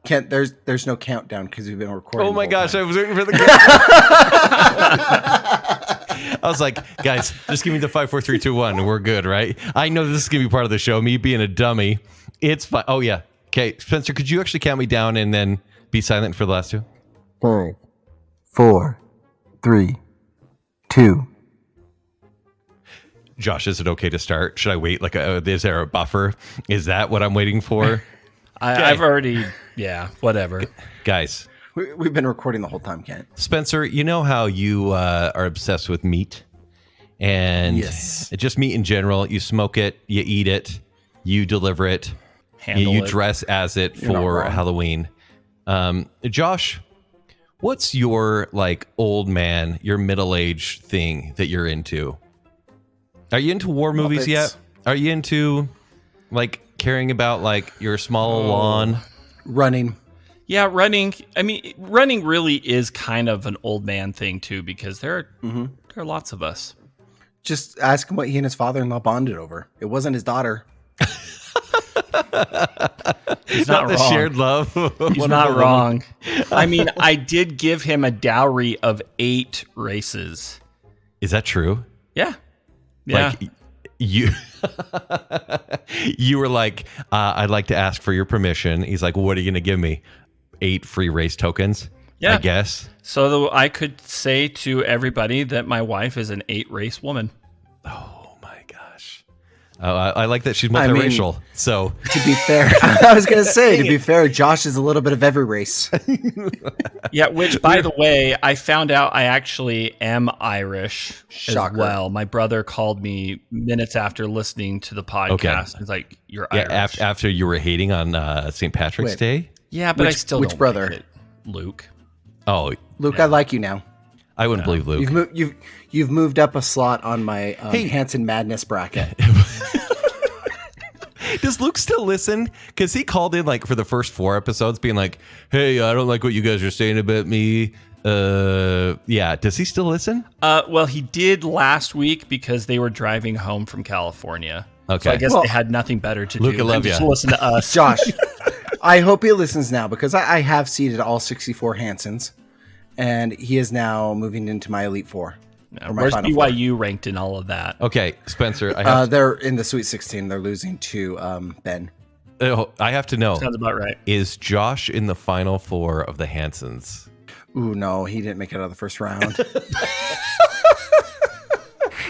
Kent, there's no countdown because we've been recording. Oh my gosh, I was waiting for the I was like, guys, just give me the 5, 4, 3, 2, 1, and we're good, right? I know this is gonna be part of the show. Me being a dummy, it's fine. Oh yeah, okay, Spencer, could you actually count me down and then be silent for the last 2? 5, 4, 3, 2. Josh, is it okay to start? Should I wait? Is there a buffer? Is that what I'm waiting for? I've already, whatever. Guys. We've been recording the whole time, Kent. Spencer, you know how you are obsessed with meat? And yes. Just meat in general. You smoke it, you eat it, you deliver it, you dress as it for Halloween. Josh, what's your old man, your middle-aged thing that you're into? Are you into war movies yet? Are you into caring about your small lawn? Running. Yeah, running. I mean, running really is kind of an old man thing too, because there are lots of us. Just ask him what he and his father-in-law bonded over. It wasn't his daughter. He's not the wrong. Shared love. He's not wrong. I mean, I did give him a dowry of 8 races. Is that true? Yeah. Yeah. You were like, I'd like to ask for your permission. He's like, what are you going to give me? 8 free race tokens? Yeah. I guess. So I could say to everybody that my wife is an 8 race woman. Oh my gosh. I like that she's multiracial. So to be fair, I was going to say, to be fair, Josh is a little bit of every race. Yeah, which, by the way, I found out I actually am Irish as well. My brother called me minutes after listening to the podcast. Okay. He's like, "You're Irish." After you were hating on St. Patrick's Day? Yeah, but I still which don't brother? like it. Luke. Oh, Luke, I like you now. I wouldn't believe Luke. You've moved up a slot on my Hanson Madness bracket. Does Luke still listen? Because he called in for the first 4 episodes being like, hey, I don't like what you guys are saying about me. Yeah. Does he still listen? Well, he did last week because they were driving home from California. Okay. So I guess they had nothing better to Luke, do I love than ya. to listen to us. Josh, I hope he listens now because I have seeded all 64 Hansons, and he is now moving into my Elite Four. Where's BYU ranked in all of that? Okay, Spencer. They're in the Sweet 16. They're losing to Ben. I have to know. Sounds about right. Is Josh in the Final 4 of the Hansons? Ooh, no, he didn't make it out of the first round.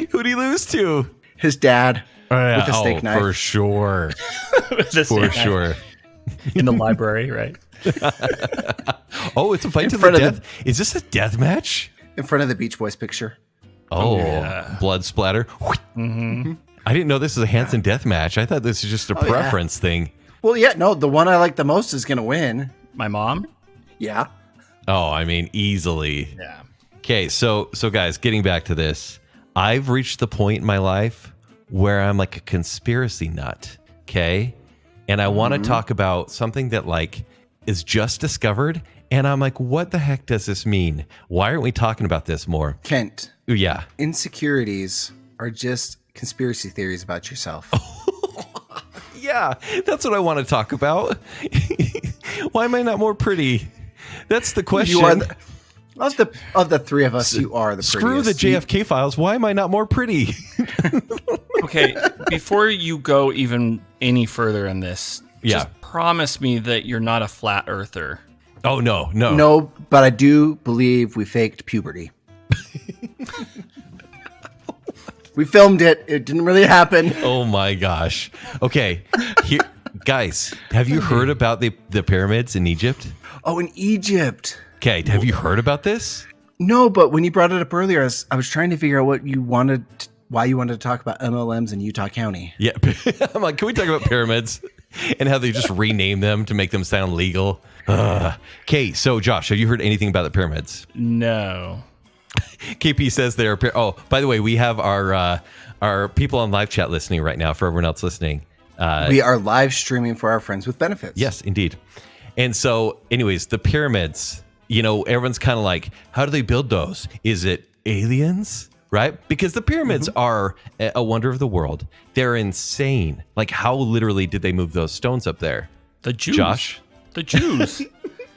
Who'd he lose to? His dad. With a steak knife. For sure. For sure. In the library, right? Oh, it's a fight to the death. Is this a death match? In front of the Beach Boys picture. Oh, yeah. Blood splatter. Mm-hmm. I didn't know this was a Hanson death match. I thought this was just a preference thing. Well, yeah, no, the one I like the most is going to win. My mom? Yeah. Oh, I mean, easily. Yeah. Okay, so guys, getting back to this, I've reached the point in my life where I'm like a conspiracy nut, okay? And I want to talk about something that is just discovered, and I'm like, what the heck does this mean? Why aren't we talking about this more? Kent. Ooh, yeah. Insecurities are just conspiracy theories about yourself. Yeah, that's what I want to talk about. Why am I not more pretty? That's the question. You are of the 3 of us, you are the prettiest. Screw the JFK files. Why am I not more pretty? Okay, before you go even any further in this, just promise me that you're not a flat earther. Oh, no. No, but I do believe we faked puberty. We filmed it. It didn't really happen. Oh, my gosh. Okay, guys, have you heard about the pyramids in Egypt? Oh, in Egypt. Okay, have you heard about this? No, but when you brought it up earlier, I was trying to figure out why you wanted to talk about MLMs in Utah County. Yeah, I'm like, can we talk about pyramids and how they just rename them to make them sound legal? Okay, so Josh, have you heard anything about the pyramids? No. KP says they're. Oh, by the way, we have our people on live chat listening right now. For everyone else listening, we are live streaming for our friends with benefits. Yes, indeed. And so, anyways, the pyramids. Everyone's kind of like, how do they build those? Is it aliens? Right? Because the pyramids are a wonder of the world. They're insane. Like, how literally did they move those stones up there? The Jews. Josh? The Jews.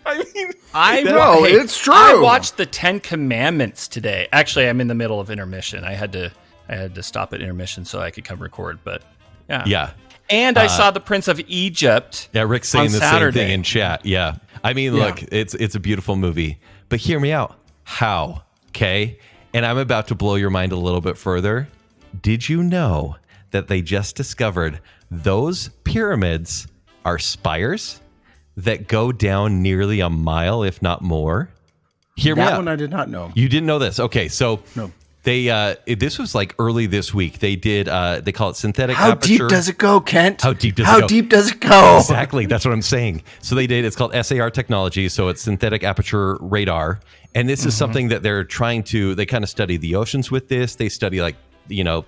I mean, it's true. I watched the 10 Commandments today. Actually, I'm in the middle of intermission. I had to stop at intermission so I could come record. But yeah. And I saw the Prince of Egypt. Yeah, Rick's saying the Saturday. same thing in chat. Yeah, I mean, look, it's a beautiful movie. But hear me out. How? Okay, and I'm about to blow your mind a little bit further. Did you know that they just discovered those pyramids are spires that go down nearly a mile, if not more? Hear me out. That one I did not know. You didn't know this? Okay, so no. They this was like early this week. They did they call it synthetic How aperture. deep does it go, Kent? How deep does it go? Exactly, that's what I'm saying. So they did. It's called SAR technology. So it's synthetic aperture radar, and this is something that they're trying to. They kind of study the oceans with this. They study like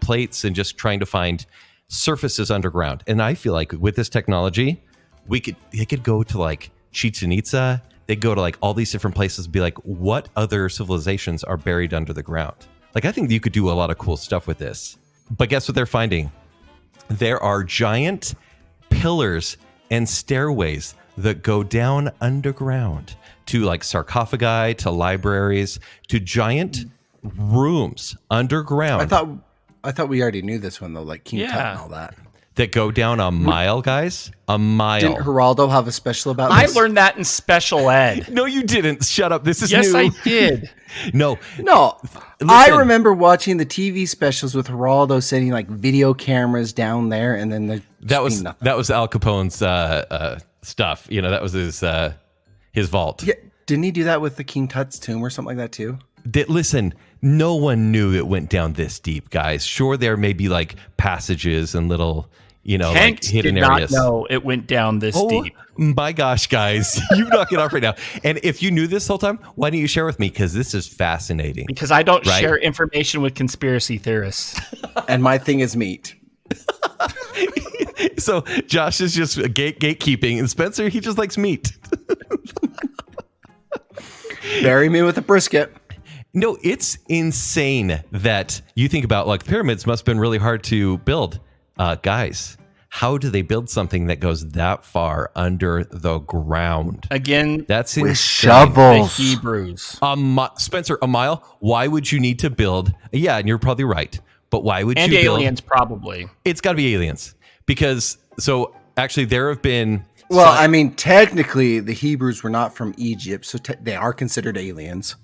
plates and just trying to find surfaces underground. And I feel like with this technology, they could go to like Chichen Itza. They go to like all these different places and be like, what other civilizations are buried under the ground? Like, I think you could do a lot of cool stuff with this. But guess what they're finding? There are giant pillars and stairways that go down underground to like sarcophagi, to libraries, to giant rooms underground. I thought we already knew this one though, like King Tut and all that. That go down a mile, guys. A mile. Didn't Geraldo have a special about this? this? I learned that in special ed. No, you didn't. Shut up. This is new. Yes, I did. No. Listen. I remember watching the TV specials with Geraldo sending like video cameras down there, and then that was Al Capone's stuff. That was his vault. Yeah, didn't he do that with the King Tut's tomb or something like that too? Listen, no one knew it went down this deep, guys. Sure, there may be like passages and little, like hidden areas. Did not know it went down this deep. My gosh, guys, you knock it off right now. And if you knew this whole time, why don't you share with me? Because this is fascinating. Because I don't share information with conspiracy theorists. And my thing is meat. So Josh is just gatekeeping, and Spencer, he just likes meat. Bury me with a brisket. No, it's insane that you think about like pyramids must have been really hard to build. Guys, how do they build something that goes that far under the ground? Again, that's with insane. Shovels. The Hebrews. Spencer, a mile? Why would you need to build? Yeah, and you're probably right. But why would you build? And aliens, probably. It's got to be aliens. Because, actually there have been... Well, I mean, technically, the Hebrews were not from Egypt, so they are considered aliens.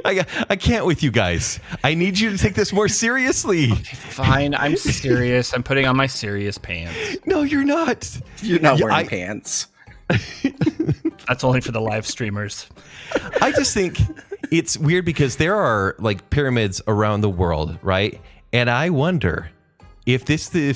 I can't with you guys. I need you to take this more seriously. Okay, fine, I'm serious. I'm putting on my serious pants. No, you're not. You're not wearing pants. That's only for the live streamers. I just think it's weird because there are like pyramids around the world, right? And I wonder if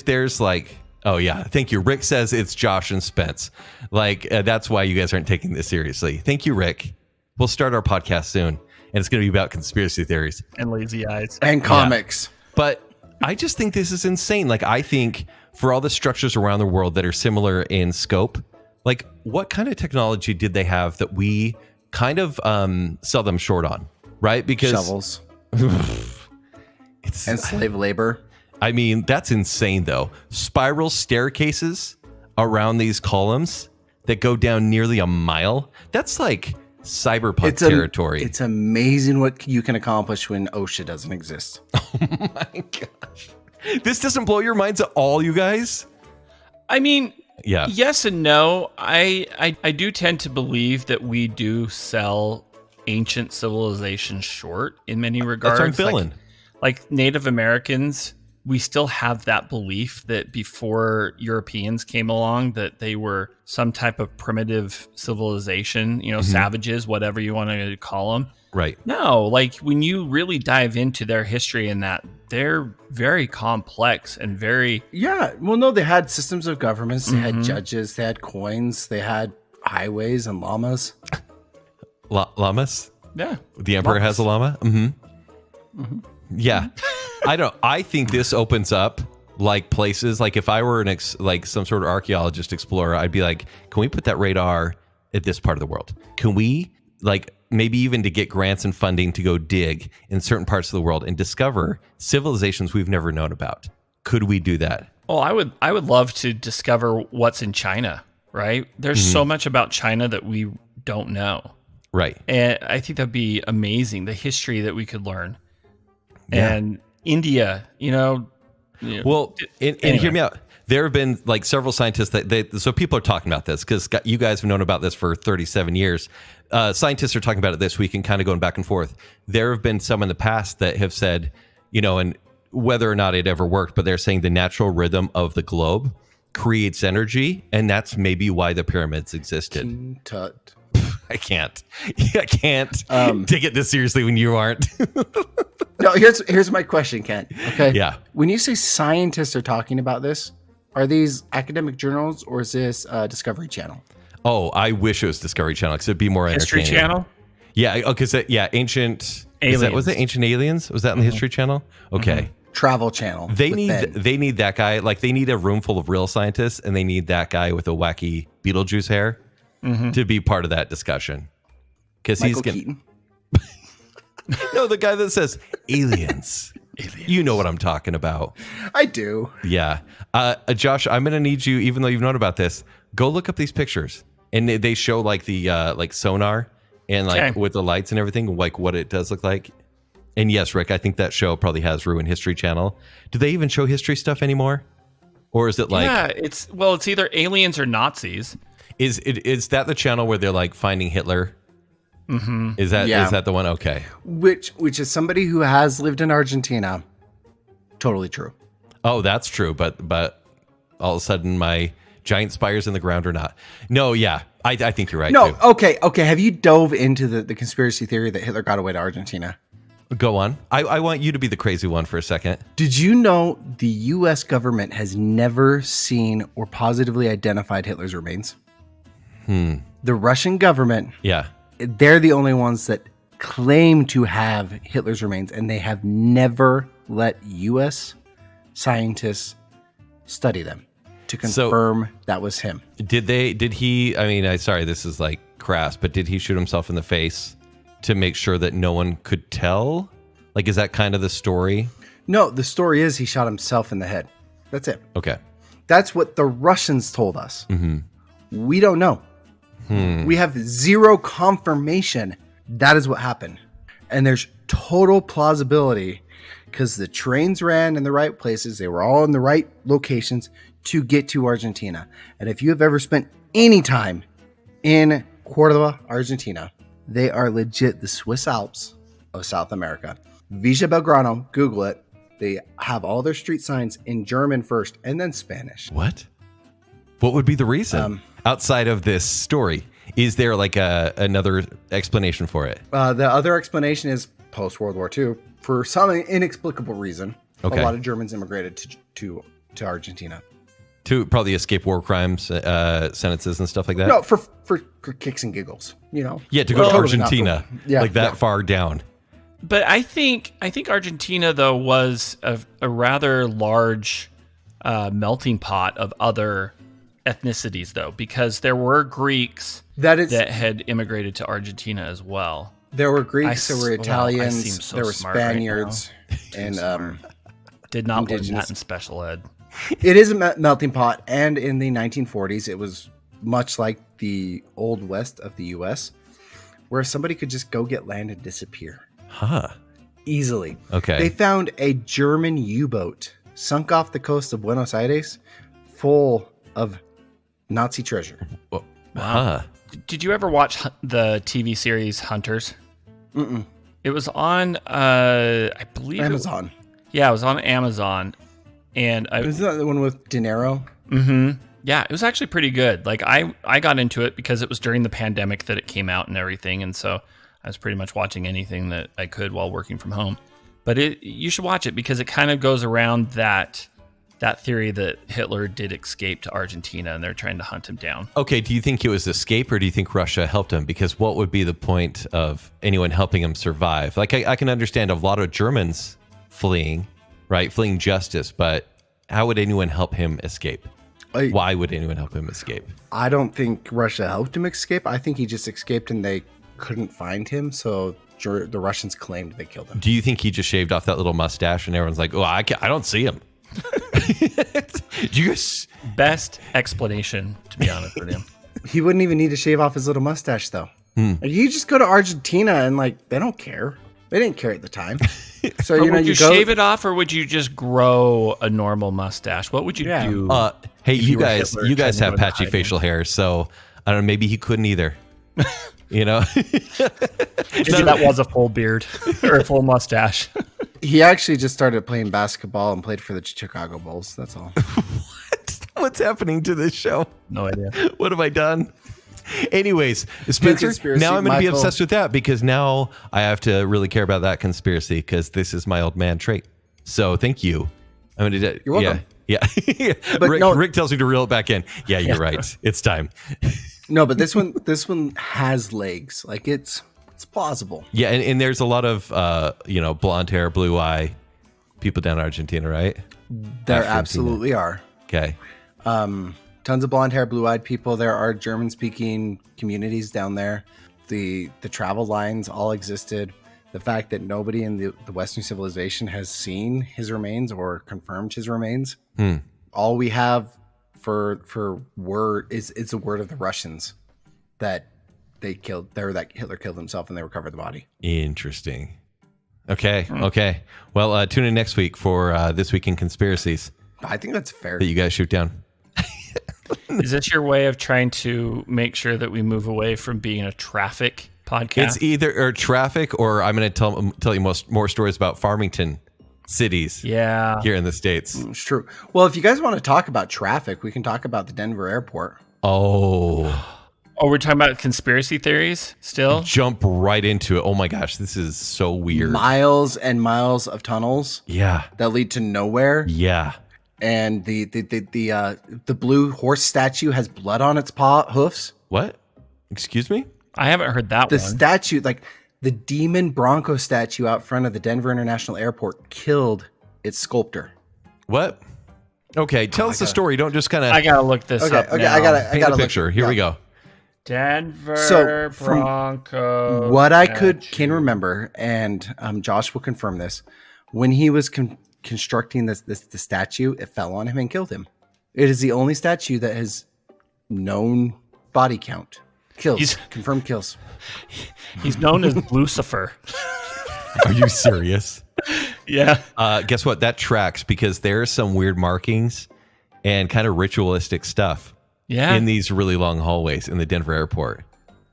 there's like, oh yeah, thank you. Rick says it's Josh and Spence. Like that's why you guys aren't taking this seriously. Thank you, Rick. We'll start our podcast soon, and it's going to be about conspiracy theories and lazy eyes and comics. Yeah. But I just think this is insane. Like I think for all the structures around the world that are similar in scope, like what kind of technology did they have that we kind of sell them short on, right? Because shovels and slave labor. I mean, that's insane, though. Spiral staircases around these columns that go down nearly a mile. That's like cyberpunk territory. It's amazing what you can accomplish when OSHA doesn't exist. Oh my gosh. This doesn't blow your minds at all, you guys? I mean, yeah. Yes and no. I do tend to believe that we do sell ancient civilizations short in many regards. That's what I'm feeling. Like Native Americans, we still have that belief that before Europeans came along, that they were some type of primitive civilization, savages, whatever you want to call them. Right. No, like when you really dive into their history and that, they're very complex and very... Yeah. Well, no, they had systems of governments. They had judges. They had coins. They had highways and llamas. Llamas? Yeah. The emperor has a llama? Yeah. I think this opens up like places, like if I were like some sort of archaeologist explorer, I'd be like, can we put that radar at this part of the world? Can we like maybe even to get grants and funding to go dig in certain parts of the world and discover civilizations we've never known about? Could we do that? Oh, I would love to discover what's in China, right? There's so much about China that we don't know. Right. And I think that'd be amazing, the history that we could learn. Yeah. And India, Well, and hear me out. There have been like several scientists so people are talking about this because you guys have known about this for 37 years. Scientists are talking about it this week and kind of going back and forth. There have been some in the past that have said, and whether or not it ever worked, but they're saying the natural rhythm of the globe creates energy, and that's maybe why the pyramids existed. Tut. I can't take it this seriously when you aren't. No, here's my question, Kent. Okay. Yeah. When you say scientists are talking about this, are these academic journals or is this Discovery Channel? Oh, I wish it was Discovery Channel because it'd be more History entertaining. Channel? Yeah. Okay. So ancient aliens. Was it Ancient Aliens? Was that in the History Channel? Okay. Travel Channel. They need that guy. Like they need a room full of real scientists, and they need that guy with a wacky Beetlejuice hair to be part of that discussion. Because he's Keaton. No, the guy that says aliens. You know what I'm talking about. I do. Yeah. Josh, I'm going to need you, even though you've known about this, go look up these pictures. And they show like the like sonar and like with the lights and everything, like what it does look like. And yes, Rick, I think that show probably has ruined History Channel. Do they even show history stuff anymore? Or is it like... Yeah, it's either aliens or Nazis. Is that the channel where they're like finding Hitler? Mm-hmm. Is that the one? Okay. Which is somebody who has lived in Argentina. Totally true. Oh, that's true. But all of a sudden my giant spires in the ground are not. No, yeah. I think you're right. No, too. Okay. Have you dove into the conspiracy theory that Hitler got away to Argentina? Go on. I want you to be the crazy one for a second. Did you know the U.S. government has never seen or positively identified Hitler's remains? The Russian government... Yeah. They're the only ones that claim to have Hitler's remains, and they have never let U.S. scientists study them to confirm that was him. Did he, I mean, sorry, this is like crass, but did he shoot himself in the face to make sure that no one could tell? Like, is that kind of the story? No, the story is he shot himself in the head. That's it. Okay. That's what the Russians told us. We don't know. We have zero confirmation that is what happened. And there's total plausibility because the trains ran in the right places. They were all in the right locations to get to Argentina. And if you have ever spent any time in Cordoba, Argentina, they are legit the Swiss Alps of South America. Villa Belgrano, Google it. They have all their street signs in German first and then Spanish. What would be the reason? Outside of this story, is there like another explanation for it? The other explanation is post-World War II. For some inexplicable reason, a lot of Germans immigrated to Argentina. To probably escape war crimes, sentences and stuff like that? No, for kicks and giggles, Yeah, to go to Argentina, far down. But I think Argentina, though, was a rather large melting pot of other ethnicities, though, because there were Greeks that had immigrated to Argentina as well. There were Greeks, there were Italians, there were Spaniards, and did not learn that in special ed. It is a melting pot, and in the 1940s, it was much like the Old West of the U.S., where somebody could just go get land and disappear. Easily. Okay. They found a German U-boat sunk off the coast of Buenos Aires full of Nazi treasure. Wow. Did you ever watch the TV series Hunters? Mm-mm. It was on, I believe... Amazon. It was on Amazon. And Isn't that the one with De Niro? Mm-hmm. Yeah, it was actually pretty good. Like, I got into it because it was during the pandemic that it came out and everything. And so I was pretty much watching anything that I could while working from home. But you should watch it because it kind of goes around that theory that Hitler did escape to Argentina and they're trying to hunt him down. Okay, do you think it was escape or do you think Russia helped him? Because what would be the point of anyone helping him survive? Like, I can understand a lot of Germans fleeing justice, but how would anyone help him escape? Why would anyone help him escape? I don't think Russia helped him escape. I think he just escaped and they couldn't find him, so the Russians claimed they killed him. Do you think he just shaved off that little mustache and everyone's like, oh, I don't see him? Do you guys... Best explanation, to be honest with you. He wouldn't even need to shave off his little mustache, though. Like, you just go to Argentina and like they don't care. They didn't care at the time. So would you shave it off, or would you just grow a normal mustache? What would you do? Hey, you guys have patchy facial hair, so I don't know. Maybe he couldn't either. You know, Maybe that was a full beard or a full mustache. He actually just started playing basketball and played for the Chicago Bulls. That's all. What's happening to this show? No idea. What have I done? Anyways, Spencer, now I'm going to be obsessed with that because now I have to really care about that conspiracy because this is my old man trait. So thank you. I'm going to. You're welcome. Yeah. But Rick tells me to reel it back in. Yeah, you're right. It's time. No, but this one has legs. Like it's plausible. Yeah, and there's a lot of blonde hair, blue eye people down in Argentina, right? There absolutely are. Okay. Tons of blonde hair, blue eyed people. There are German speaking communities down there. The travel lines all existed. The fact that nobody in the Western civilization has seen his remains or confirmed his remains. All we have for word is it's a word of the Russians that that Hitler killed himself and they recovered the body. Interesting. Okay. Well, tune in next week for This Week in Conspiracies. I think that's fair. That you guys shoot down. Is this your way of trying to make sure that we move away from being a traffic podcast? It's either traffic or I'm going to tell you more stories about Farmington cities. Yeah, here in the States. It's true. Well, if you guys want to talk about traffic, we can talk about the Denver airport. Oh, we're talking about conspiracy theories still? Jump right into it. Oh my gosh, this is so weird. Miles and miles of tunnels. Yeah. That lead to nowhere. Yeah. And the blue horse statue has blood on its hoofs. What? Excuse me? I haven't heard that one. The statue, like the demon Bronco statue out front of the Denver International Airport, killed its sculptor. What? Okay, tell us the story. Don't just kind of. I gotta look this up. Okay, now. I gotta a picture. Here we go. Denver Bronco. What I can remember, and Josh will confirm this, when he was constructing the statue, it fell on him and killed him. It is the only statue that has known body count. Confirmed kills. He's known as Lucifer. Are you serious? Yeah. Guess what? That tracks because there are some weird markings and kind of ritualistic stuff in these really long hallways in the Denver airport.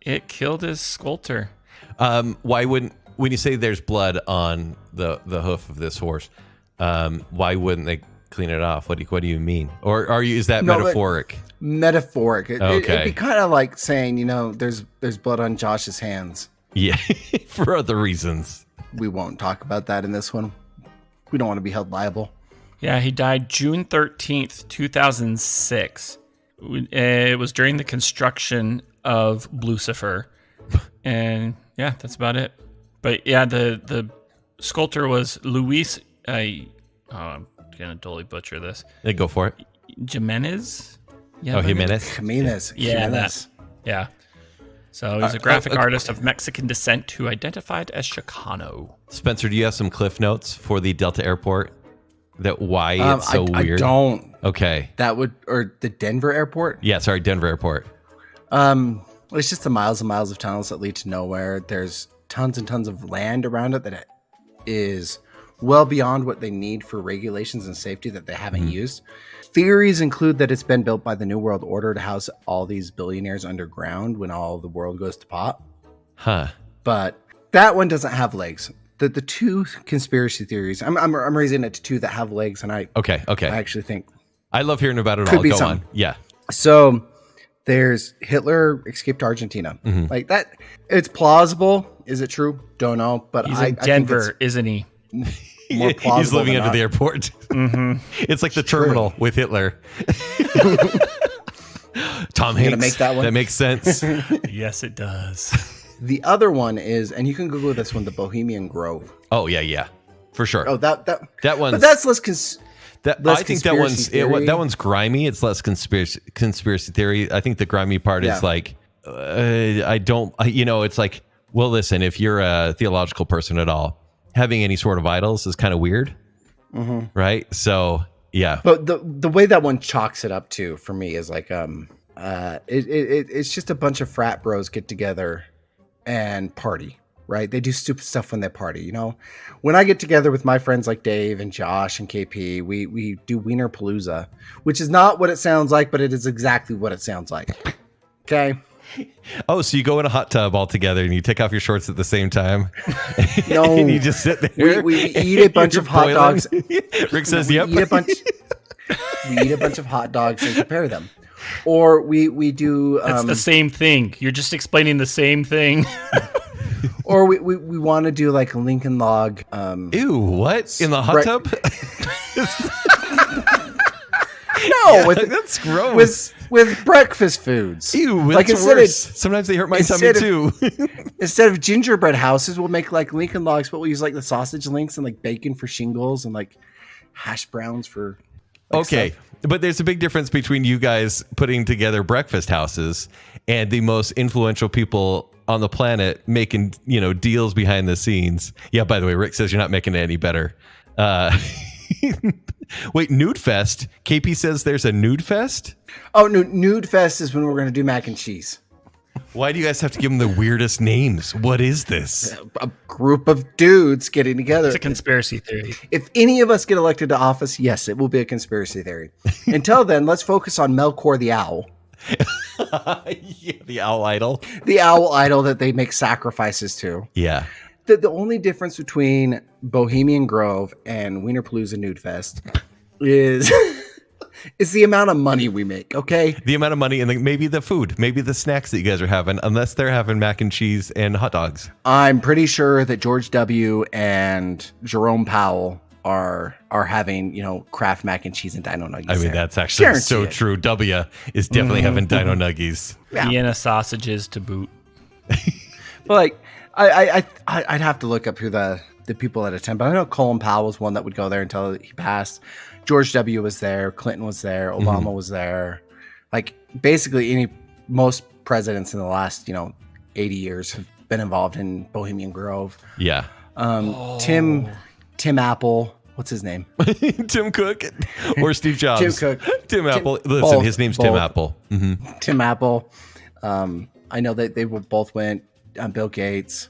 It killed his sculptor. Why wouldn't, when you say there's blood on the hoof of this horse, why wouldn't they clean it off? What do you mean? Or is that metaphoric? Metaphoric. Okay. It'd be kind of like saying, there's blood on Josh's hands. Yeah, for other reasons. We won't talk about that in this one. We don't want to be held liable. Yeah, he died June 13th, 2006. It was during the construction of Lucifer. And yeah, that's about it. But yeah, the sculptor was Luis. I'm gonna totally butcher this. Hey, go for it. Jimenez. Yeah, Jimenez. Yeah, that. Yeah. So he's a graphic artist of Mexican descent who identified as Chicano. Spencer, do you have some cliff notes for the Delta Airport? Why it's so weird? I don't. Okay. Or the Denver airport? Yeah, sorry, Denver airport. It's just the miles and miles of tunnels that lead to nowhere. There's tons and tons of land around it that is well beyond what they need for regulations and safety that they haven't used. Theories include that it's been built by the New World Order to house all these billionaires underground when all the world goes to pot. Huh. But that one doesn't have legs. The two conspiracy theories, I'm raising it to two that have legs, and I actually think I love hearing about it all. Go on. Yeah. So there's Hitler escaped Argentina. Like that, it's plausible. Is it true? Don't know. But he's in Denver, isn't he? More plausible. He's living under the airport. It's like the terminal with Hitler. Tom Hanks. Make that one. That makes sense. Yes, it does. The other one is, and you can Google this one, the Bohemian Grove. Oh yeah, for sure. Oh, that one. But that's less. I think that one's grimy. It's less conspiracy theory. I think the grimy part is like, it's like, well, listen, if you're a theological person at all, having any sort of idols is kind of weird, right? So Yeah. But the way that one chalks it up to for me is like it's just a bunch of frat bros get together and party, right? They do stupid stuff when they party, you know? When I get together with my friends like Dave and Josh and KP, we do Wiener Palooza, which is not what it sounds like, but it is exactly what it sounds like. Okay? Oh, so you go in a hot tub all together and you take off your shorts at the same time? No. And you just sit there. We eat a bunch of hot dogs. Rick says, yep. We eat a bunch of hot dogs and compare them. Or we do... It's the same thing. You're just explaining the same thing. Or we want to do like Lincoln Log. Ew, what? In the hot tub? No, yeah, that's gross. With breakfast foods. Ew, that's like worse. Sometimes they hurt my tummy too. Instead of gingerbread houses, we'll make like Lincoln Logs, but we'll use like the sausage links and like bacon for shingles and like hash browns for okay. Stuff. But there's a big difference between you guys putting together breakfast houses and the most influential people on the planet making, deals behind the scenes. Yeah, by the way, Rick says you're not making it any better. Wait, Nude Fest? KP says there's a Nude Fest? Oh, no, Nude Fest is when we're going to do mac and cheese. Why do you guys have to give them the weirdest names? What is this? A group of dudes getting together. It's a conspiracy theory. If any of us get elected to office, yes, it will be a conspiracy theory. Until then, let's focus on Melkor the owl. Yeah, the owl idol. The owl idol that they make sacrifices to. Yeah. The only difference between Bohemian Grove and Wiener Palooza Nude Fest is the amount of money we make, okay? The amount of money and maybe the food, maybe the snacks that you guys are having, unless they're having mac and cheese and hot dogs. I'm pretty sure that George W. and Jerome Powell are having, Kraft mac and cheese and Dino Nuggies. I mean, that's actually so true. W is definitely having Dino Nuggies. Yeah. Vienna sausages to boot. But like, I'd have to look up who the people that attend, but I know Colin Powell was one that would go there until he passed. George W. was there, Clinton was there, Obama was there. Like basically most presidents in the last 80 years have been involved in Bohemian Grove. Yeah. Tim Apple, what's his name? Tim Cook or Steve Jobs? Tim Cook. Tim Apple. Listen, his name's Tim Apple. Mm-hmm. Tim Apple. I know that they both went. Bill Gates.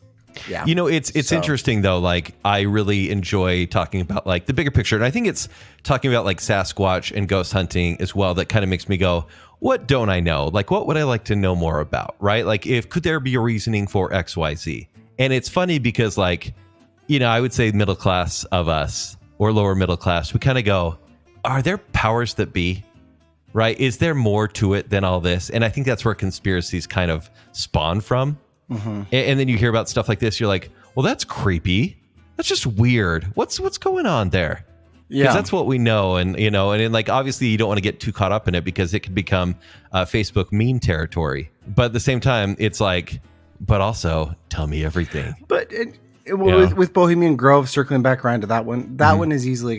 Yeah. It's interesting though. Like I really enjoy talking about like the bigger picture. And I think it's talking about like Sasquatch and ghost hunting as well. That kind of makes me go, what don't I know? Like, what would I like to know more about? Right. Like could there be a reasoning for XYZ? And it's funny because like, I would say middle class of us or lower middle class, we kind of go, are there powers that be? Right. Is there more to it than all this? And I think that's where conspiracies kind of spawn from. Mm-hmm. And then you hear about stuff like this. You're like, well, that's creepy. That's just weird. What's going on there? Yeah, because that's what we know. And, and like, obviously you don't want to get too caught up in it because it could become Facebook meme territory. But at the same time, it's like, but also tell me everything. But with Bohemian Grove, circling back around to that one, one is easily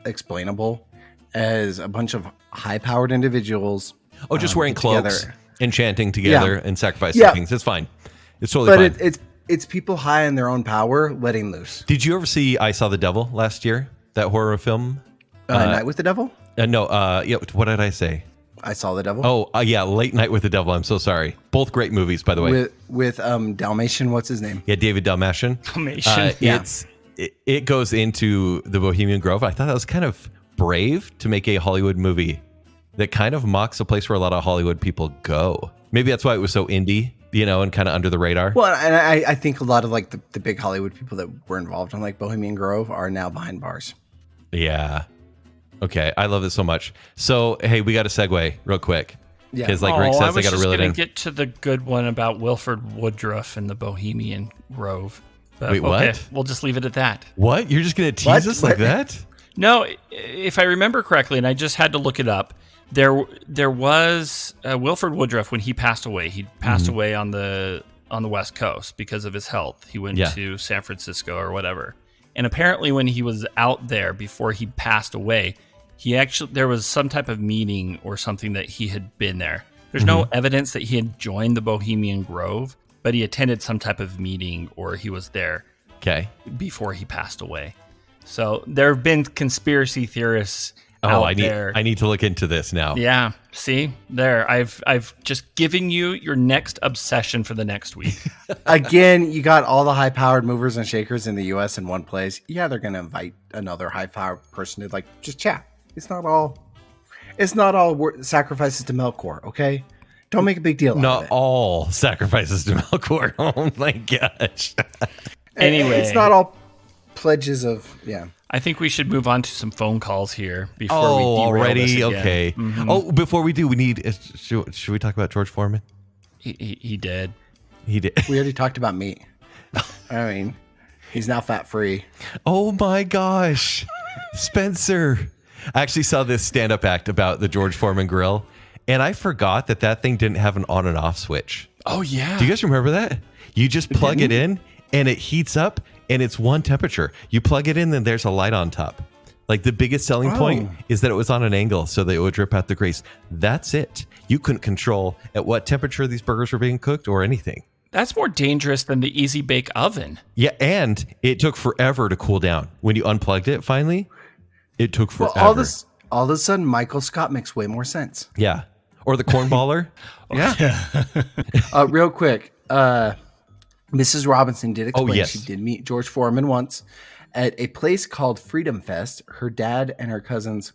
explainable as a bunch of high powered individuals. Oh, just wearing cloaks together. And chanting together and sacrificing things. It's fine. It's totally fine. But it's people high in their own power letting loose. Did you ever see I Saw the Devil last year? That horror film? Night with the Devil? No. Yeah. What did I say? I Saw the Devil. Oh, yeah. Late Night with the Devil. I'm so sorry. Both great movies, by the way. With Dalmatian. What's his name? Yeah, David Dalmatian. It goes into the Bohemian Grove. I thought that was kind of brave to make a Hollywood movie that kind of mocks a place where a lot of Hollywood people go. Maybe that's why it was so indie. And kind of under the radar. Well, and I think a lot of like the big Hollywood people that were involved in like Bohemian Grove are now behind bars. Yeah. Okay. I love it so much. So, hey, we got to segue real quick. Yeah. Because like Rick says, I got to reel it in. I was just going to get to the good one about Wilford Woodruff and the Bohemian Grove. But, wait, what? Okay, we'll just leave it at that. What? You're just going to tease us like that? No, if I remember correctly, and I just had to look it up, there was Wilford Woodruff when he passed away. He passed away on the West Coast because of his health. He went to San Francisco or whatever. And apparently when he was out there before he passed away, there was some type of meeting or something that he had been there. There's no evidence that he had joined the Bohemian Grove, but he attended some type of meeting or he was there before he passed away. So there have been conspiracy theorists out there. I need to look into this now. Yeah. See there, I've just given you your next obsession for the next week. Again, you got all the high-powered movers and shakers in the U.S. in one place. Yeah, they're gonna invite another high-powered person to just chat. It's not all sacrifices to Melkor. Okay, don't make a big deal. Not all sacrifices to Melkor. Oh my gosh. Anyway, it's not all pledges of I think we should move on to some phone calls here before we derail already? this again. Okay. Mm-hmm. Oh, before we do, we need. Should we talk about George Foreman? He did. He did. We already talked about meat. I mean, he's now fat-free. Oh my gosh, Spencer! I actually saw this stand-up act about the George Foreman grill, and I forgot that thing didn't have an on and off switch. Oh yeah. Do you guys remember that? You just plug it in, and it heats up. And it's one temperature. You plug it in, then there's a light on top. Like the biggest selling point is that it was on an angle so that it would drip out the grease. That's it. You couldn't control at what temperature these burgers were being cooked or anything. That's more dangerous than the Easy Bake Oven. Yeah, and it took forever to cool down. When you unplugged it finally, it took forever. Well, all of a sudden, Michael Scott makes way more sense. Yeah. Or the cornballer. Yeah. Real quick. Mrs. Robinson did explain she did meet George Foreman once at a place called Freedom Fest. Her dad and her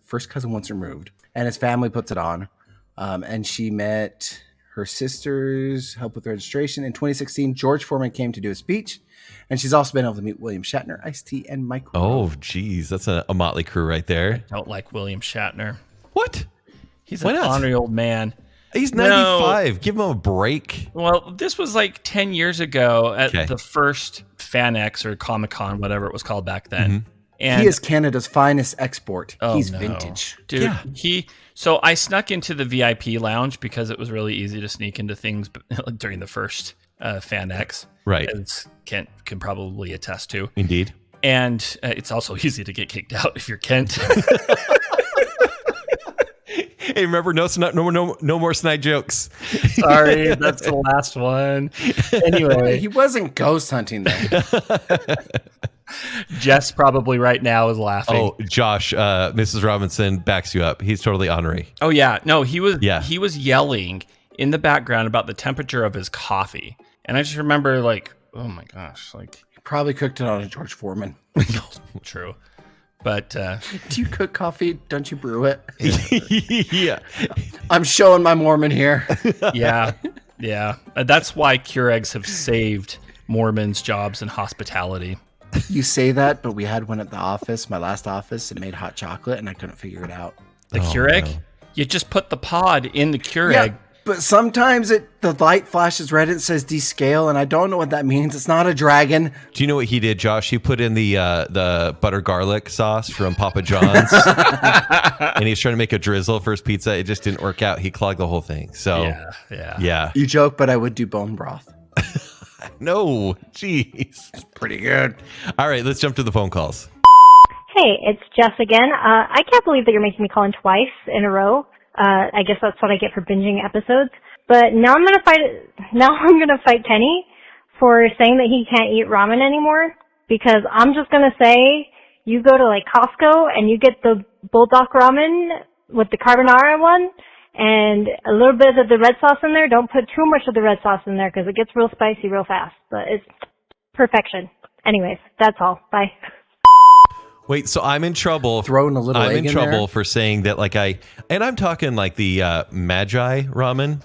first cousin once removed, and his family puts it on. And she met her sisters, helped with registration. In 2016, George Foreman came to do a speech, and she's also been able to meet William Shatner, Ice-T, and Mike. Oh, geez. That's a motley crew right there. I don't like William Shatner. What? He's an ornery old man. He's 95. No. Give him a break. Well, this was like 10 years ago at the first FanX or Comic-Con, whatever it was called back then. Mm-hmm. And he is Canada's finest export. He's vintage. Dude, so I snuck into the VIP lounge because it was really easy to sneak into things during the first FanX. Right. As Kent can probably attest to. Indeed. And it's also easy to get kicked out if you're Kent. Hey, remember, no more snide jokes. Sorry, that's the last one. Anyway, he wasn't ghost hunting though. Jess probably right now is laughing. Oh, Josh, Mrs. Robinson backs you up. He's totally honorary. Oh yeah, no, he was yelling in the background about the temperature of his coffee, and I just remember oh my gosh, he probably cooked it on a George Foreman. True. But do you cook coffee? Don't you brew it? Yeah. I'm showing my Mormon here. Yeah. That's why Keurigs have saved Mormons' jobs in hospitality. You say that, but we had one at the office, my last office. It made hot chocolate, and I couldn't figure it out. The Keurig? No. You just put the pod in the Keurig. Yeah, but sometimes the light flashes red. It says descale, and I don't know what that means. It's not a dragon. Do you know what he did, Josh? He put in the butter garlic sauce from Papa John's, and he's trying to make a drizzle for his pizza. It just didn't work out. He clogged the whole thing. So yeah. You joke, but I would do bone broth. No, jeez, it's pretty good. All right, let's jump to the phone calls. Hey, it's Jess again. I can't believe that you're making me call in twice in a row. I guess that's what I get for binging episodes. But now I'm gonna fight Kenny for saying that he can't eat ramen anymore, because I'm just gonna say you go to Costco and you get the bulldog ramen with the carbonara one and a little bit of the red sauce in there. Don't put too much of the red sauce in there because it gets real spicy real fast, but it's perfection. Anyways, that's all. Bye. Wait, so I'm in trouble. Throwing a little egg in there? I'm in trouble for saying that and I'm talking the Magi ramen,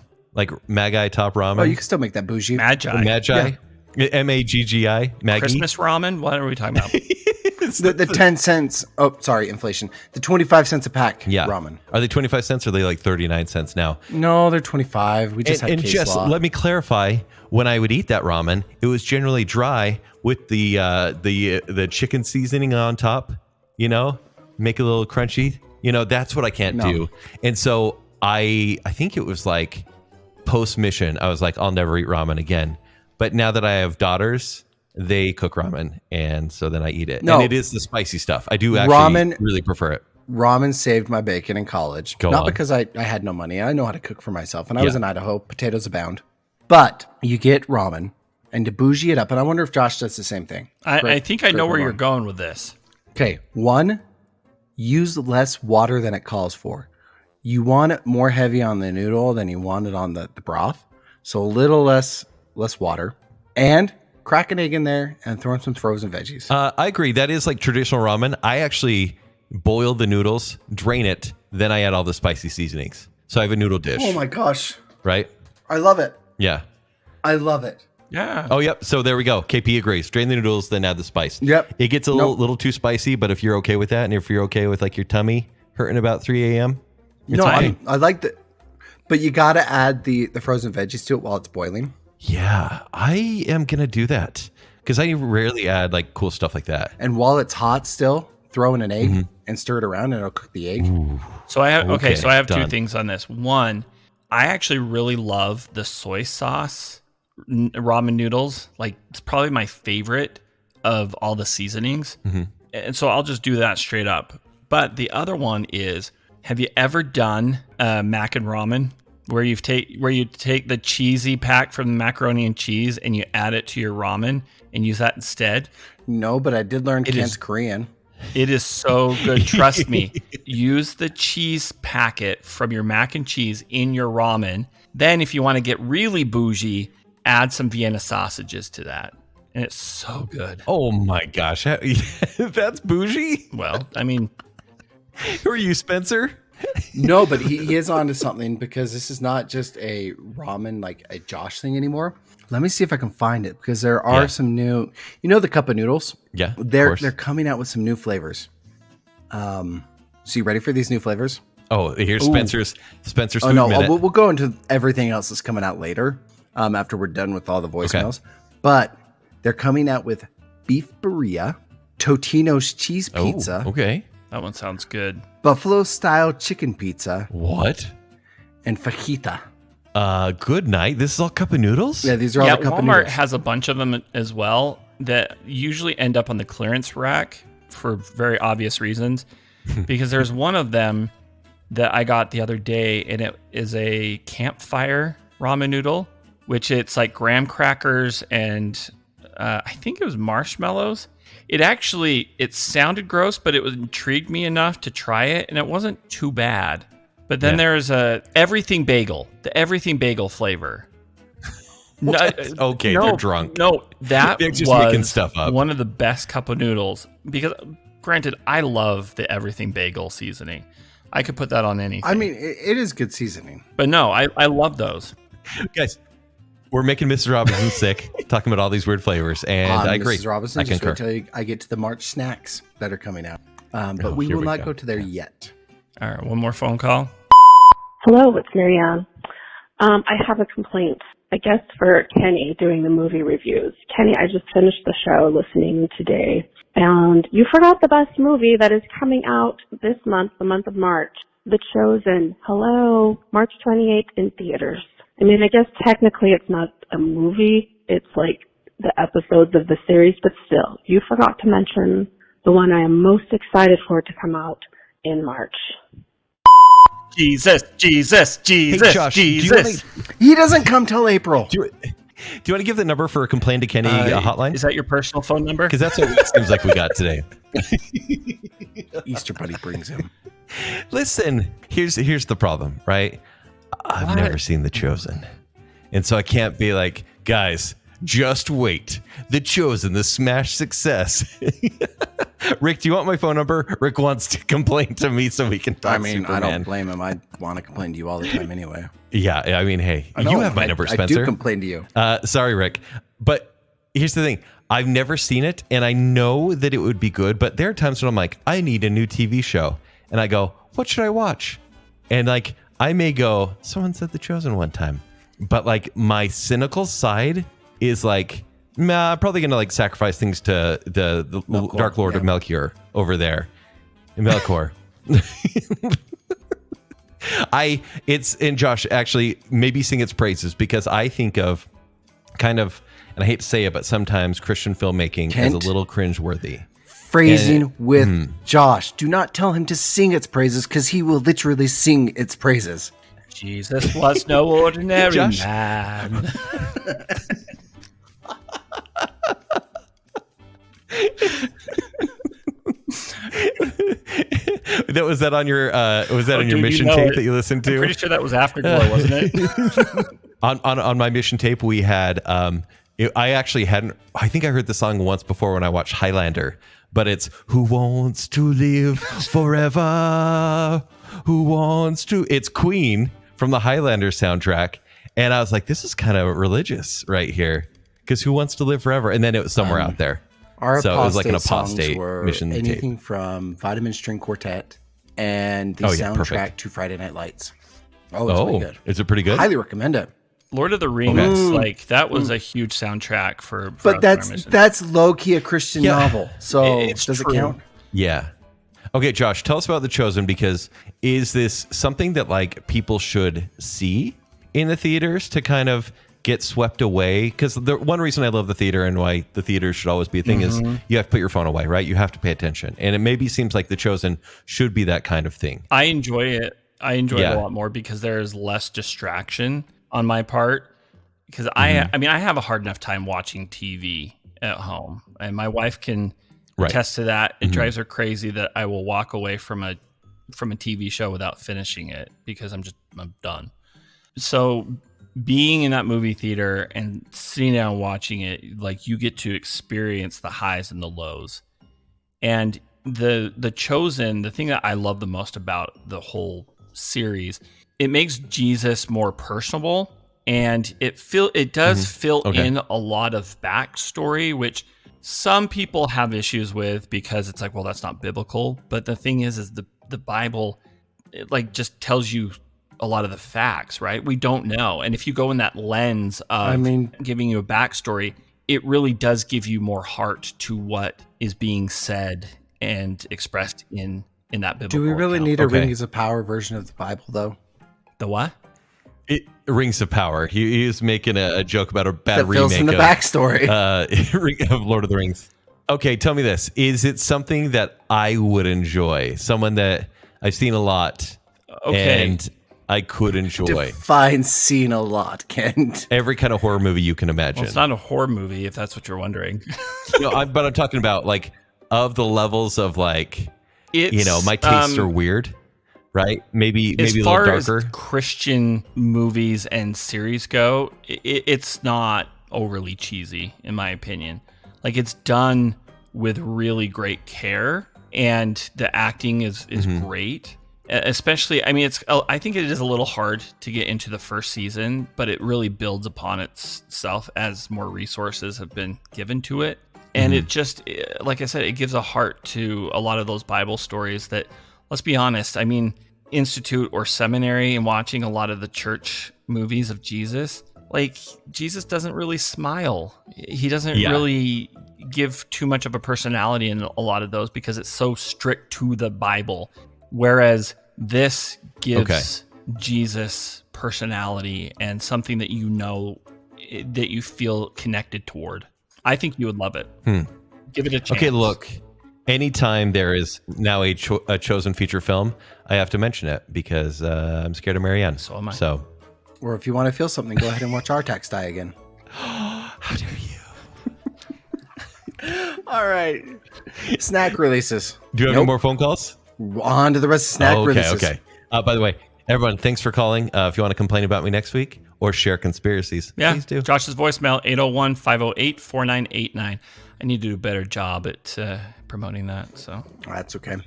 Magi top ramen. Oh, you can still make that bougie. Magi. Yeah. Maggi. Maggie. Christmas ramen? What are we talking about? the 10 cents. Oh, sorry, inflation. The 25 cents a pack ramen. Are they 25 cents or are they 39 cents now? No, they're 25. We just had case just law. Let me clarify. When I would eat that ramen, it was generally dry with the chicken seasoning on top, make it a little crunchy. That's what I can't do. And so I think it was post mission. I was I'll never eat ramen again. But now that I have daughters, they cook ramen, and so then I eat it. No. And it is the spicy stuff. I do actually really prefer it. Ramen saved my bacon in college. Go Not on. because I had no money. I know how to cook for myself. And I was in Idaho. Potatoes abound. But you get ramen, and to bougie it up, and I wonder if Josh does the same thing. I think I know where you're going with this. Okay. 1, use less water than it calls for. You want it more heavy on the noodle than you want it on the broth. So a little less water. And crack an egg in there and throw in some frozen veggies. I agree. That is like traditional ramen. I actually boil the noodles, drain it, then I add all the spicy seasonings. So I have a noodle dish. Oh my gosh. Right? I love it. Yeah. I love it. Yeah. Oh, yep. So there we go. KP agrees. Drain the noodles, then add the spice. Yep. It gets a little too spicy, but if you're okay with that, and if you're okay with like your tummy hurting about 3 a.m., I like that. But you got to add the frozen veggies to it while it's boiling. Yeah, I am going to do that because I rarely add like cool stuff like that. And while it's hot still, throw in an egg and stir it around and it'll cook the egg. Ooh. So I have done. two things on this. One, I actually really love the soy sauce ramen noodles. Like, it's probably my favorite of all the seasonings. And so I'll just do that straight up. But the other one is, have you ever done mac and ramen where you take the cheesy pack from the macaroni and cheese and you add it to your ramen and use that instead? No, but I did learn Kent's Korean. It is so good. Trust me. Use the cheese packet from your mac and cheese in your ramen. Then if you want to get really bougie, add some Vienna sausages to that. And it's so good. Oh my gosh. That's bougie? Well, I mean, who are you, Spencer? No, but he is onto something because this is not just a ramen, like a Josh thing anymore. Let me see if I can find it because there are some new, the cup of noodles? Yeah. They're coming out with some new flavors. So you ready for these new flavors? Oh, here's Spencer's food no, minute. we'll go into everything else that's coming out later after we're done with all the voicemails. Okay. But they're coming out with beef birria, Totino's cheese pizza. Oh, okay. That one sounds good. Buffalo style chicken pizza. What? And fajita. Good night. This is all cup of noodles? Yeah, these are all the cup of noodles. Walmart has a bunch of them as well that usually end up on the clearance rack for very obvious reasons. Because there's one of them that I got the other day, and it is a campfire ramen noodle, which it's like graham crackers and I think it was marshmallows. It sounded gross, but it intrigued me enough to try it, and it wasn't too bad. But then there's the everything bagel flavor. Okay, they're drunk. No, that they're just was making stuff up. One of the best cup of noodles because, granted, I love the everything bagel seasoning. I could put that on anything. I mean, it is good seasoning. But no, I love those. Guys, we're making Mrs. Robinson sick, talking about all these weird flavors, and I agree. Mrs. Robinson, I concur. wait till I get to the March snacks that are coming out. But we will not go to there yet. All right, one more phone call. Hello, it's Marianne. I have a complaint, I guess, for Kenny doing the movie reviews. Kenny, I just finished the show listening today, and you forgot the best movie that is coming out this month, the month of March. The Chosen. Hello, March 28th in theaters. I mean, I guess technically it's not a movie. It's like the episodes of the series, but still, you forgot to mention the one I am most excited for to come out in March. Jesus. Hey, Josh, He doesn't come till April. Do you want to give the number for a complain to Kenny hotline? Is that your personal phone number? Because that's what it seems like we got today. Easter Bunny brings him. Listen, here's the problem, right? I've never seen The Chosen. And so I can't be like, guys, just wait. The Chosen, the smash success. Rick, do you want my phone number? Rick wants to complain to me so we can talk Superman. I don't blame him. I want to complain to you all the time anyway. Yeah, I mean, hey, you have my number, Spencer. I do complain to you. Sorry, Rick. But here's the thing. I've never seen it, and I know that it would be good, but there are times when I'm like, I need a new TV show. And I go, what should I watch? And like, I may go, someone said The Chosen one time. But like, my cynical side is like, I'm probably going to like sacrifice things to the Melkor, Dark Lord of Melkor over there. Melkor. And Josh, actually, maybe sing its praises because I think of kind of, and I hate to say it, but sometimes Christian filmmaking is a little cringeworthy. Phrasing with Josh. Do not tell him to sing its praises because he will literally sing its praises. Jesus was no ordinary man. Was that on your on your mission tape that you listened to? I'm pretty sure that was Afterglow, wasn't it? on my mission tape, we had. I actually hadn't. I think I heard the song once before when I watched Highlander, but it's "Who Wants to Live Forever? Who Wants to?" It's Queen from the Highlander soundtrack, and I was like, "This is kind of religious right here." Because who wants to live forever? And then it was somewhere out there. So it was like an apostate mission anything tape. from Vitamin String Quartet and the soundtrack to Friday Night Lights. Oh, it's really good. Is it pretty good? Highly recommend it. Lord of the Rings, like that was a huge soundtrack for but that's low key a Christian novel. So does it count? Yeah. Okay, Josh, tell us about The Chosen, because is this something that like people should see in the theaters to kind of get swept away? Because the one reason I love the theater and why the theater should always be a thing is you have to put your phone away, right? You have to pay attention. And it maybe seems like The Chosen should be that kind of thing. I enjoy it. I enjoy it a lot more because there's less distraction on my part. Because I mean, I have a hard enough time watching TV at home. And my wife can attest to that. It drives her crazy that I will walk away from a TV show without finishing it because I'm done. So being in that movie theater and sitting down watching it, like you get to experience the highs and the lows. And the Chosen, the thing that I love the most about the whole series, it makes Jesus more personable, and it does fill in a lot of backstory, which some people have issues with because it's like, well, that's not biblical. But the thing is the Bible, it like just tells you a lot of the facts, right? We don't know. And if you go in that lens of giving you a backstory, it really does give you more heart to what is being said and expressed in that biblical. Do we really need a Rings of Power version of the Bible, though? The what? Rings of Power. He is making a joke about a bad remake fills in the backstory of Lord of the Rings. Okay, tell me this. Is it something that I would enjoy? Someone that I've seen a lot and I could enjoy. Define seen a lot, Kent. Every kind of horror movie you can imagine. Well, it's not a horror movie, if that's what you're wondering. But I'm talking about like of the levels of like, my tastes are weird, right? Maybe a little darker. As far as Christian movies and series go, it's not overly cheesy, in my opinion. Like it's done with really great care, and the acting is great. Especially, I think it is a little hard to get into the first season, but it really builds upon itself as more resources have been given to it. And it just, like I said, it gives a heart to a lot of those Bible stories that, let's be honest, I mean, institute or seminary and watching a lot of the church movies of Jesus, like Jesus doesn't really smile. He doesn't really give too much of a personality in a lot of those because it's so strict to the Bible. Whereas this gives Jesus personality and something that that you feel connected toward. I think you would love it. Give it a chance. Okay, look, anytime there is now a chosen feature film, I have to mention it because I'm scared of Marianne. So am I. So, or if you want to feel something, go ahead and watch Our Tax Die again. How dare you? All right. Snack releases. Do you have any more phone calls? On to the rest of snack releases. Okay. By the way, everyone, thanks for calling. If you want to complain about me next week or share conspiracies, please do. Josh's voicemail, 801-508-4989. I need to do a better job at promoting that. So that's okay.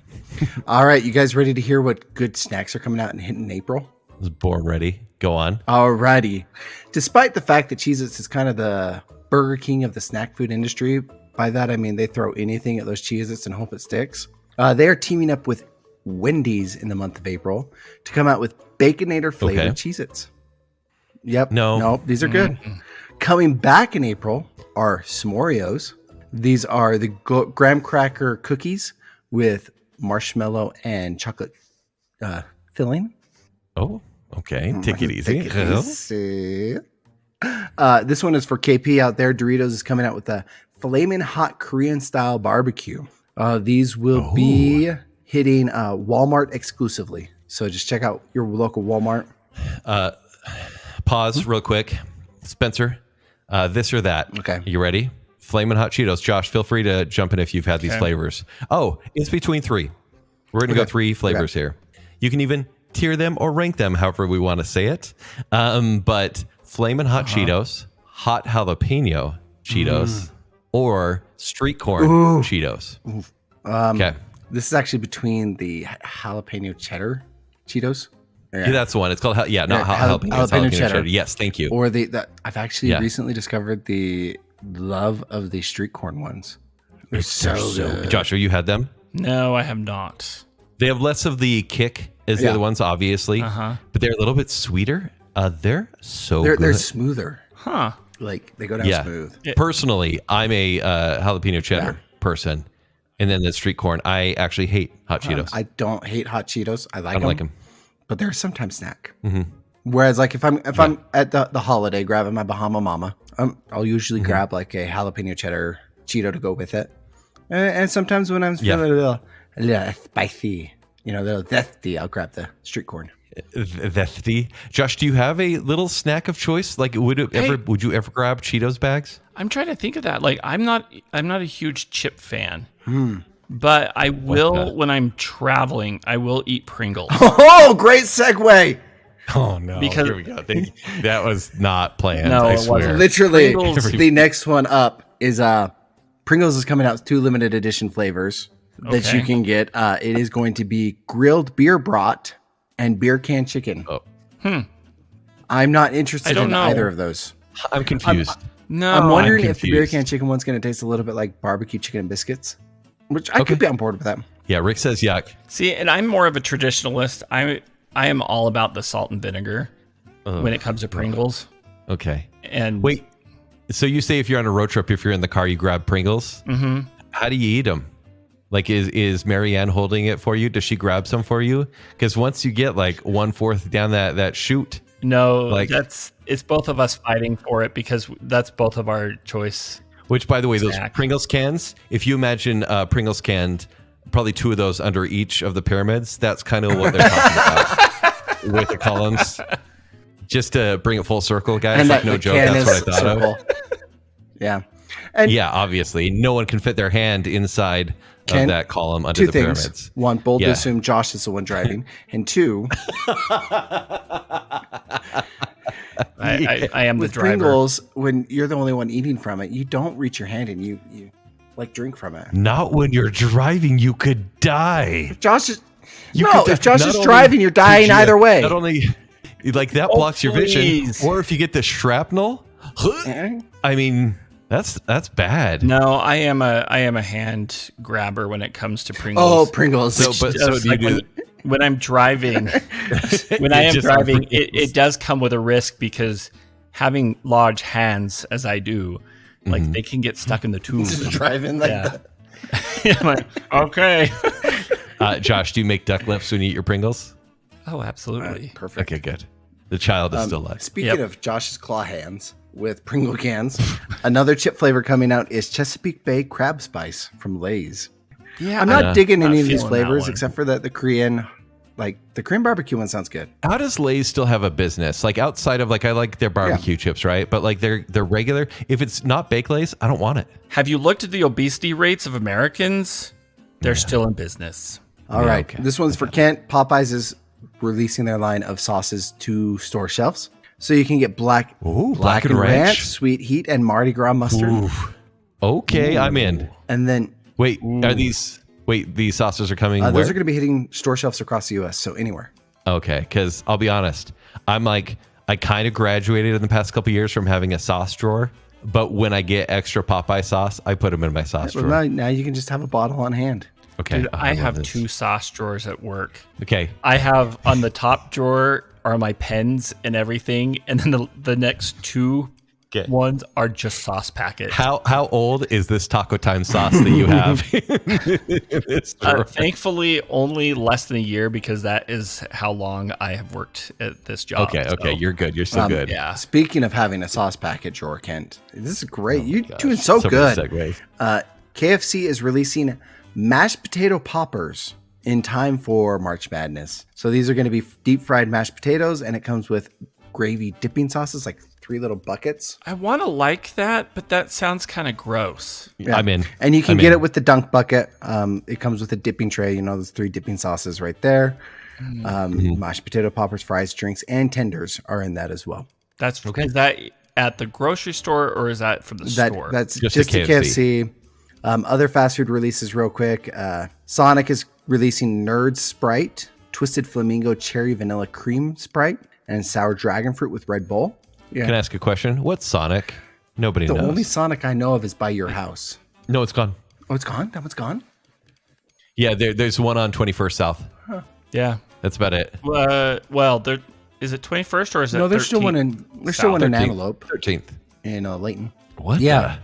All right, you guys ready to hear what good snacks are coming out and hitting in April? I was born ready. Go on. Alrighty. Despite the fact that Cheez-Its is kind of the Burger King of the snack food industry, by that I mean they throw anything at those Cheez-Its and hope it sticks. They are teaming up with Wendy's in the month of April to come out with Baconator flavored Cheez-Its. Yep. No, these are good. Coming back in April are S'moreos. These are the graham cracker cookies with marshmallow and chocolate filling. Oh, okay. Take it easy. This one is for KP out there. Doritos is coming out with a flaming hot Korean style barbecue. These will be hitting Walmart exclusively. So just check out your local Walmart. Pause real quick. Spencer, this or that. Okay. You ready? Flamin' Hot Cheetos. Josh, feel free to jump in if you've had these flavors. Oh, it's between three. We're going to go 3 flavors here. You can even tier them or rank them however we want to say it. But Flamin' Hot Cheetos, Hot Jalapeno Cheetos, or Street Corn Cheetos. Okay. This is actually between the jalapeno cheddar Cheetos. Yeah, that's the one. It's called not jalapeno cheddar. Yes, thank you. Or I've actually recently discovered the love of the street corn ones. They're so good. Josh, have you had them? No, I have not. They have less of the kick as the other ones, obviously, but they're a little bit sweeter. They're good. They're smoother. Huh. Like they go down smooth. Personally, I'm a jalapeno cheddar person. And then the street corn, I actually hate hot Cheetos. I don't hate hot Cheetos. I don't like them. But they're sometimes snack. Whereas like if I'm at the holiday grabbing my Bahama Mama, I'll usually grab like a jalapeno cheddar Cheeto to go with it. And sometimes when I'm feeling a little spicy, a little zesty, I'll grab the street corn. Zesty. Josh, do you have a little snack of choice? Like would you ever grab Cheetos bags? I'm trying to think of that. Like I'm not a huge chip fan. But I will when I'm traveling, I will eat Pringles. Oh, great segue. Oh no. Because here we go. That was not planned. No, I swear. Literally the next one up is Pringles is coming out with 2 limited edition flavors that you can get. It is going to be grilled beer brat and beer can chicken. I'm not interested in either of those. I'm confused. I'm wondering if the beer can chicken one's going to taste a little bit like barbecue chicken and biscuits, which I could be on board with that. Yeah, Rick says yuck. See, and I'm more of a traditionalist. I am all about the salt and vinegar when it comes to Pringles. Okay. And wait, so you say if you're on a road trip, if you're in the car, you grab Pringles? Mm-hmm. How do you eat them? Like, is Marianne holding it for you? Does she grab some for you? Because once you get like 1/4 down that chute. No, like it's both of us fighting for it because that's both of our choice. Which, by the way, those Pringles cans, if you imagine Pringles cans, probably 2 of those under each of the pyramids, that's kind of what they're talking about with the columns. Just to bring it full circle, guys. And like, no joke, that's what I thought of. Yeah. And obviously, no one can fit their hand inside of that column under the pyramids. 1, boldly assume Josh is the one driving. And 2, I am the driver. Pringles, when you're the only one eating from it, you don't reach your hand and you like drink from it. Not when you're driving, you could die. If Josh is driving, you're dying either way. Not only like that blocks your vision, or if you get the shrapnel, I mean, that's bad. No, I am a hand grabber when it comes to Pringles. Oh, Pringles. So do you do? When I'm driving, it does come with a risk because having large hands, as I do, like they can get stuck in the tube. Just driving like that. I'm like, okay. Josh, do you make duck lips when you eat your Pringles? Oh, absolutely. Perfect. Okay, good. The child is still alive. Speaking of Josh's claw hands with Pringle cans, another chip flavor coming out is Chesapeake Bay Crab Spice from Lay's. Yeah, I'm not digging any of these flavors except for the Korean, like the Korean barbecue one sounds good. How does Lay's still have a business? Like outside of I like their barbecue chips, right? But like their regular, if it's not baked Lay's, I don't want it. Have you looked at the obesity rates of Americans? They're still in business. All right. Okay. This one's for Kent. Popeyes is releasing their line of sauces to store shelves. So you can get black and ranch, sweet heat, and Mardi Gras mustard. Ooh. Okay, I'm in. And then these sauces are coming. Those are going to be hitting store shelves across the U.S. So anywhere. Okay, because I'll be honest, I kind of graduated in the past couple of years from having a sauce drawer, but when I get extra Popeye sauce, I put them in my sauce drawer. Now you can just have a bottle on hand. Okay, dude, I have 2 sauce drawers at work. Okay, I have on the top drawer are my pens and everything, and then the next 2 ones are just sauce packets. How old is this Taco Time sauce that you have? in this drawer? Thankfully, only less than a year because that is how long I have worked at this job. Okay, you're good. You're still good. Yeah. Speaking of having a sauce packet drawer, Kent, this is great. You're doing so good. KFC is releasing mashed potato poppers in time for March Madness. So these are going to be deep fried mashed potatoes, and it comes with gravy dipping sauces, like 3 little buckets. I want to like that, but that sounds kind of gross. Yeah. I'm in. And you can get it with the dunk bucket. It comes with a dipping tray. You know, there's 3 dipping sauces right there. Mashed potato poppers, fries, drinks, and tenders are in that as well. That's okay. Is that at the grocery store or is that from the store? That's just a KFC. Other fast food releases real quick. Sonic is releasing Nerd Sprite, Twisted Flamingo Cherry Vanilla Cream Sprite, and Sour Dragon Fruit with Red Bull. Yeah. Can I ask a question? What's Sonic? Nobody knows. The only Sonic I know of is by your house. No, it's gone. Oh, it's gone? That one's gone? Yeah, there's one on 21st South. Huh. Yeah. That's about it. Well, there is it 21st or is it? No, there's still one in. There's still one in Antelope. 13th In Layton. What? Yeah.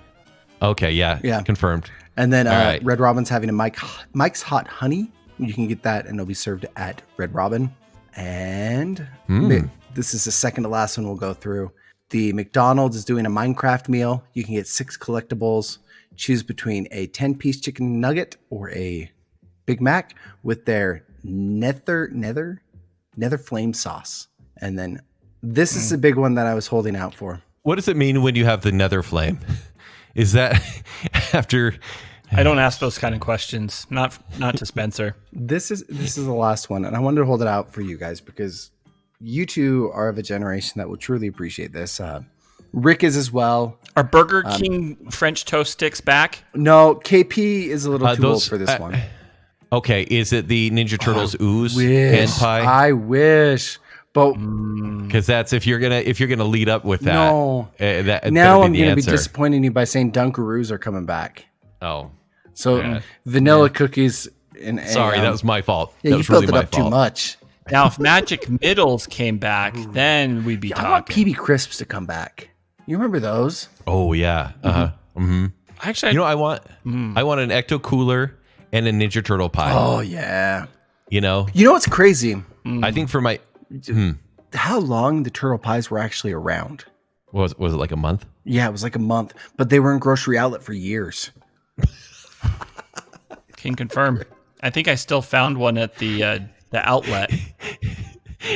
Okay. Yeah. Confirmed. And then Red Robin's having a Mike's Hot Honey. You can get that, and it'll be served at Red Robin. And this is the second to last one we'll go through. The McDonald's is doing a Minecraft meal. You can get 6 collectibles. Choose between a 10-piece chicken nugget or a Big Mac with their nether flame sauce. And then this is the big one that I was holding out for. What does it mean when you have the nether flame? Is that after? I don't ask those kind of questions. Not to Spencer. This is the last one, and I wanted to hold it out for you guys because you two are of a generation that will truly appreciate this. Rick is as well. Are Burger King French toast sticks back? No, KP is a little too old for this one. Okay, is it the Ninja Turtles ooze hand pie? I wish, but because that's if you're gonna lead up with that. No, now I'm gonna be disappointing you by saying Dunkaroos are coming back. Oh, so vanilla cookies. Sorry, that was my fault. Yeah, that you was built really it up too much. Now, if Magic Middles came back, then we'd be talking. I want PB Crisps to come back. You remember those? Oh yeah. Actually, I want an Ecto Cooler and a Ninja Turtle pie. Oh yeah. You know what's crazy? I think for my how long the turtle pies were actually around. Was it like a month? Yeah, it was like a month, but they were in grocery outlet for years. Can confirm. I think I still found one at the outlet.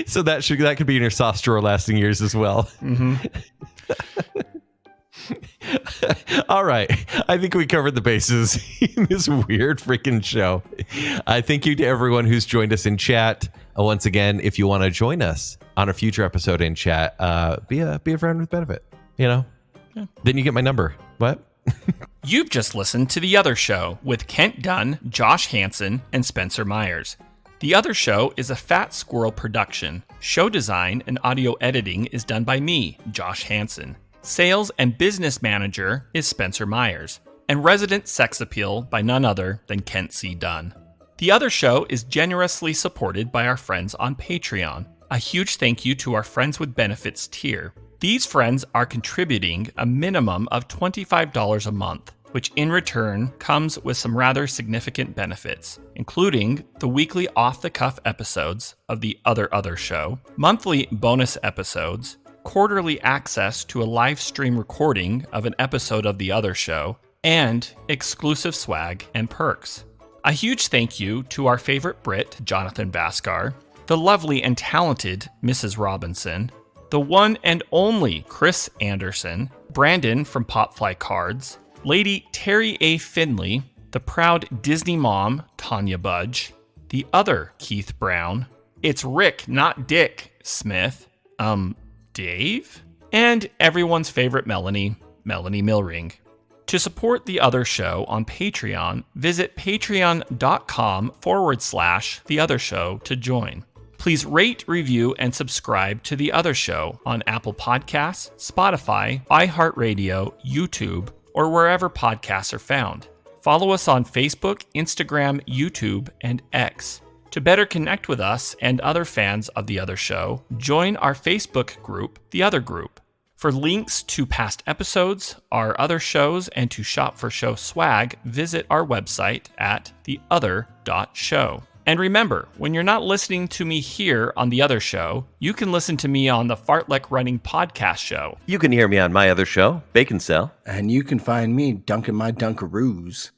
So that could be in your sauce drawer lasting years as well. All right. I think we covered the bases in this weird freaking show. Thank you to everyone who's joined us in chat. Once again, if you want to join us on a future episode in chat, be a friend with benefit. You know? Yeah. Then you get my number. What? You've just listened to The Other Show with Kent Dunn, Josh Hansen, and Spencer Myers. The Other Show is a Fat Squirrel production. Show design and audio editing is done by me, Josh Hansen. Sales and business manager is Spencer Myers. And resident sex appeal by none other than Kent C. Dunn. The Other Show is generously supported by our friends on Patreon. A huge thank you to our Friends with Benefits tier. These friends are contributing a minimum of $25 a month, which in return comes with some rather significant benefits, including the weekly off-the-cuff episodes of The Other Show, monthly bonus episodes, quarterly access to a live stream recording of an episode of The Other Show, and exclusive swag and perks. A huge thank you to our favorite Brit, Jonathan Baskar, the lovely and talented Mrs. Robinson, the one and only Chris Anderson, Brandon from Popfly Cards, Lady Terry A. Finley, the proud Disney mom, Tanya Budge, the other Keith Brown, it's Rick, not Dick, Smith, Dave, and everyone's favorite Melanie Milring. To support The Other Show on Patreon, visit patreon.com/The Other Show to join. Please rate, review, and subscribe to The Other Show on Apple Podcasts, Spotify, iHeartRadio, YouTube, or wherever podcasts are found. Follow us on Facebook, Instagram, YouTube, and X. To better connect with us and other fans of The Other Show, join our Facebook group, The Other Group. For links to past episodes, our other shows, and to shop for show swag, visit our website at theother.show. And remember, when you're not listening to me here on The Other Show, you can listen to me on the Fartlek Running Podcast Show. You can hear me on my other show, Baconsale. And you can find me dunking my Dunkaroos.